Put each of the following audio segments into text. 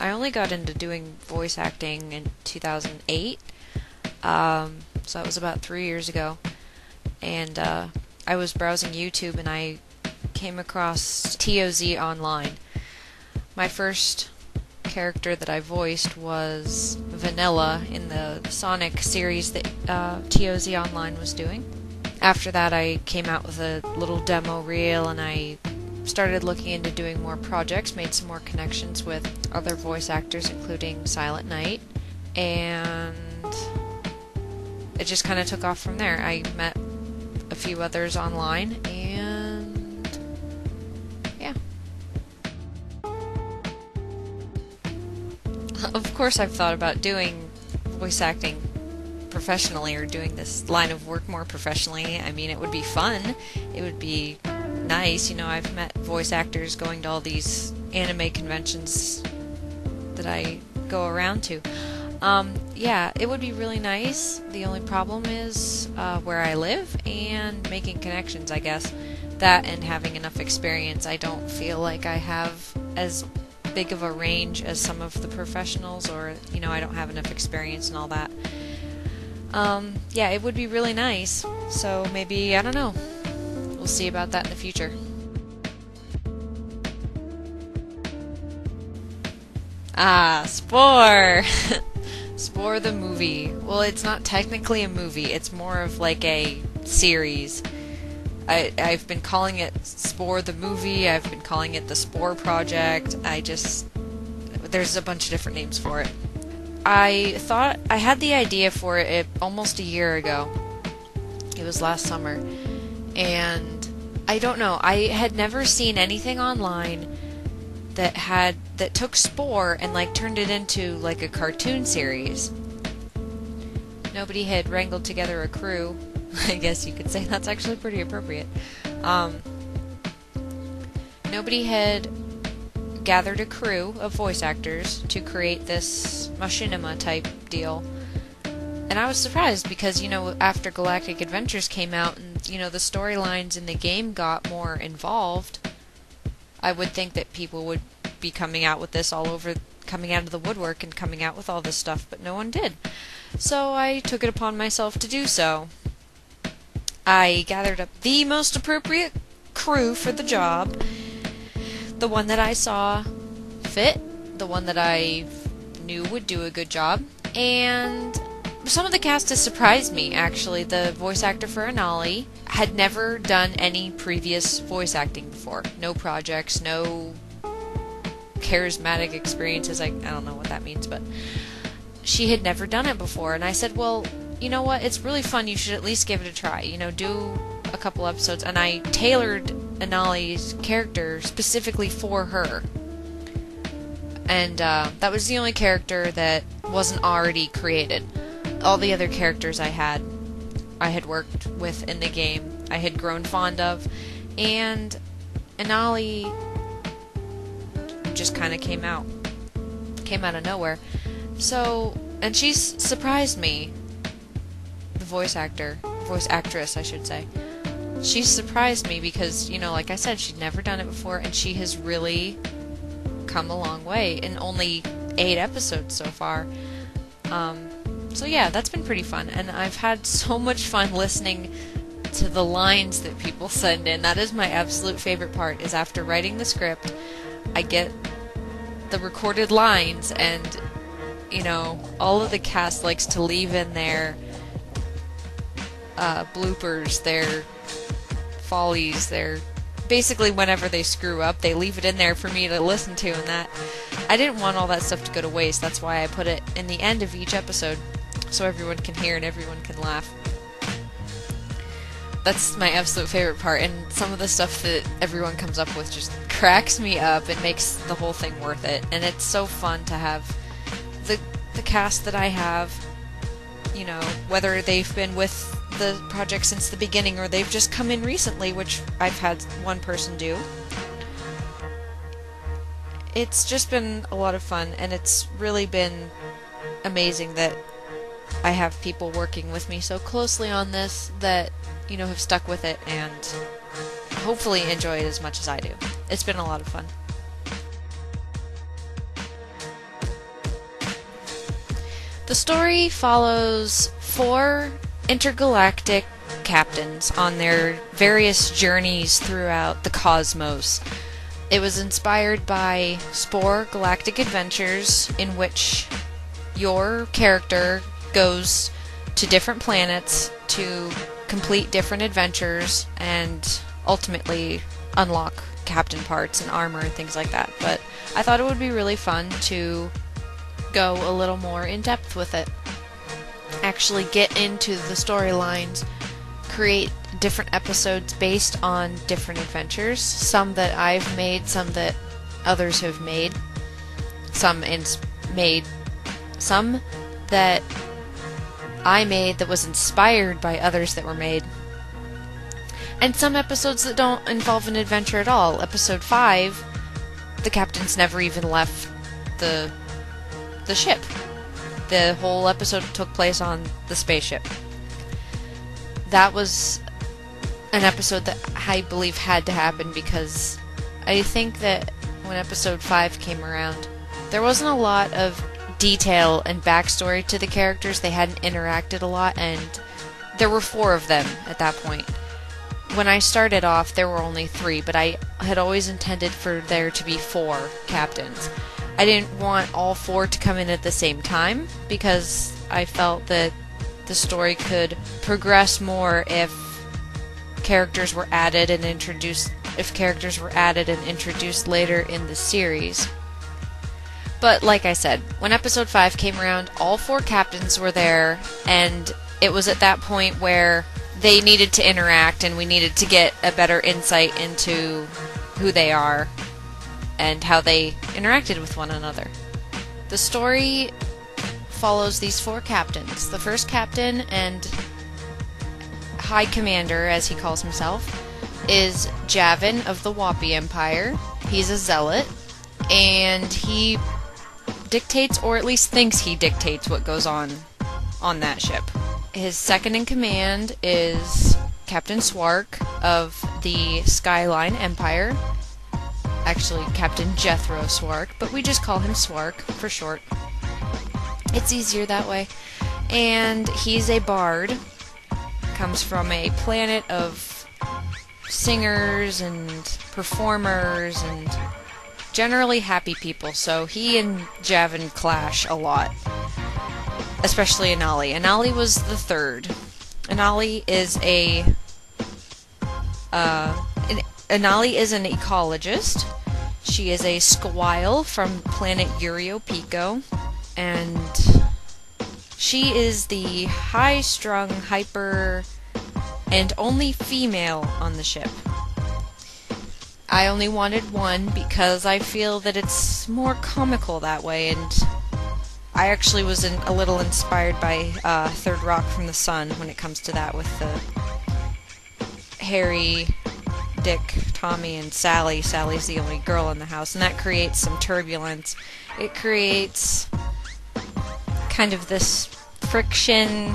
I only got into doing voice acting in 2008, so that was about 3 years ago. And I was browsing YouTube and I came across TOZ Online. My first character that I voiced was Vanilla in the Sonic series that TOZ Online was doing. After that, I came out with a little demo reel and I started looking into doing more projects, made some more connections with other voice actors, including Silent Night, and it just kind of took off from there. I met a few others online, and yeah. Of course, I've thought about doing voice acting professionally or doing this line of work more professionally. I mean, it would be fun. It would be nice. You know, I've met voice actors going to all these anime conventions that I go around to. Yeah, it would be really nice. The only problem is where I live and making connections, I guess. That and having enough experience. I don't feel like I have as big of a range as some of the professionals, or, you know, I don't have enough experience and all that. Yeah, it would be really nice. So maybe, I don't know. We'll see about that in the future. Ah, Spore! Spore the movie. Well, it's not technically a movie. It's more of like a series. I've been calling it Spore the movie. I've been calling it the Spore Project. There's a bunch of different names for it. I thought I had the idea for it almost a year ago. It was last summer. And I don't know, I had never seen anything online that took Spore and like turned it into like a cartoon series. Nobody had wrangled together a crew. I guess you could say that's actually pretty appropriate. Nobody had gathered a crew of voice actors to create this machinima type deal. And I was surprised because, you know, after Galactic Adventures came out and, you know, the storylines in the game got more involved, I would think that people would be coming out with this all over, coming out of the woodwork and coming out with all this stuff, but no one did. So I took it upon myself to do so. I gathered up the most appropriate crew for the job, the one that I saw fit, the one that I knew would do a good job, and some of the cast has surprised me, actually. The voice actor for Anali had never done any previous voice acting before. No projects, no charismatic experiences. I don't know what that means, but she had never done it before. And I said, well, you know what? It's really fun. You should at least give it a try. You know, do a couple episodes. And I tailored Anali's character specifically for her. And that was the only character that wasn't already created. All the other characters I had worked with in the game, I had grown fond of, and Anali just kind of came out of nowhere. So, and she's surprised me, the voice actress, I should say. She's surprised me because, you know, like I said, she'd never done it before, and she has really come a long way in only 8 episodes so far. So yeah, that's been pretty fun, and I've had so much fun listening to the lines that people send in. That is my absolute favorite part, is after writing the script, I get the recorded lines, and, you know, all of the cast likes to leave in their bloopers, their follies, their... Basically, whenever they screw up, they leave it in there for me to listen to, and that... I didn't want all that stuff to go to waste. That's why I put it in the end of each episode, so everyone can hear and everyone can laugh. That's my absolute favorite part, and some of the stuff that everyone comes up with just cracks me up. It makes the whole thing worth it, and it's so fun to have the cast that I have, you know, whether they've been with the project since the beginning or they've just come in recently, which I've had one person do. It's just been a lot of fun, and it's really been amazing that I have people working with me so closely on this that, you know, have stuck with it and hopefully enjoy it as much as I do. It's been a lot of fun. The story follows 4 intergalactic captains on their various journeys throughout the cosmos. It was inspired by Spore Galactic Adventures, in which your character goes to different planets to complete different adventures and ultimately unlock captain parts and armor and things like that. But I thought it would be really fun to go a little more in depth with it. Actually get into the storylines, create different episodes based on different adventures, some that I've made, some that others have made, some that I made that was inspired by others that were made, and some episodes that don't involve an adventure at all. Episode 5, the captains never even left the ship. The whole episode took place on the spaceship. That was an episode that I believe had to happen because I think that when episode 5 came around, there wasn't a lot of detail and backstory to the characters. They hadn't interacted a lot, and there were 4 of them at that point. When I started off, there were only 3, but I had always intended for there to be 4 captains. I didn't want all 4 to come in at the same time because I felt that the story could progress more if characters were added and introduced later in the series. But like I said, when episode 5 came around, all 4 captains were there, and it was at that point where they needed to interact and we needed to get a better insight into who they are and how they interacted with one another. The story follows these 4 captains. The first captain and High Commander, as he calls himself, is Javin of the Wapi Empire. He's a zealot, and he dictates, or at least thinks he dictates, what goes on that ship. His second in command is Captain Swark of the Skyline Empire. Actually, Captain Jethro Swark, but we just call him Swark for short. It's easier that way. And he's a bard. Comes from a planet of singers and performers and generally happy people, so he and Javin clash a lot. Especially Anali. Anali was the third. Anali is Anali is an ecologist. She is a squile from planet Urio Pico, and she is the high-strung, hyper, and only female on the ship. I only wanted one because I feel that it's more comical that way, and I actually was a little inspired by Third Rock from the Sun when it comes to that, with the Harry, Dick, Tommy, and Sally. Sally's the only girl in the house, and that creates some turbulence. It creates kind of this friction.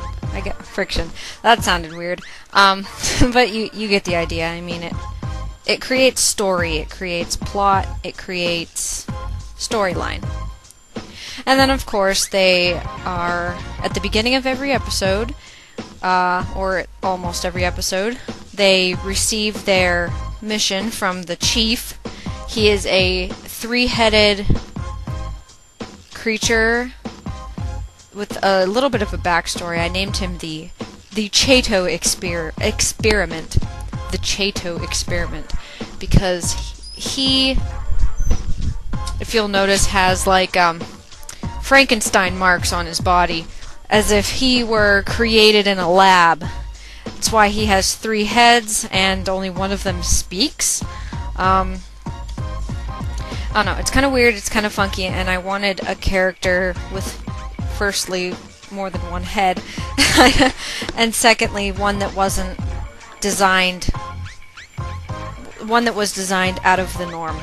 Friction. That sounded weird. But you get the idea. I mean, it creates story, it creates plot, it creates storyline. And then, of course, they are, at the beginning of every episode, or almost every episode, they receive their mission from the chief. He is a 3-headed creature with a little bit of a backstory. I named him the Chato Experiment. The Chato Experiment. Because he, if you'll notice, has like Frankenstein marks on his body, as if he were created in a lab. That's why he has 3 heads and only one of them speaks. I don't know, it's kind of weird, it's kind of funky, and I wanted a character with, firstly, more than one head, and secondly, one that wasn't designed, one that was designed out of the norm,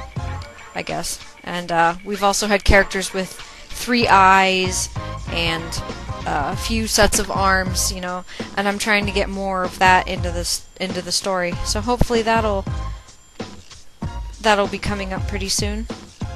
I guess. And we've also had characters with 3 eyes and a few sets of arms, you know, and I'm trying to get more of that into the story. So hopefully that'll be coming up pretty soon.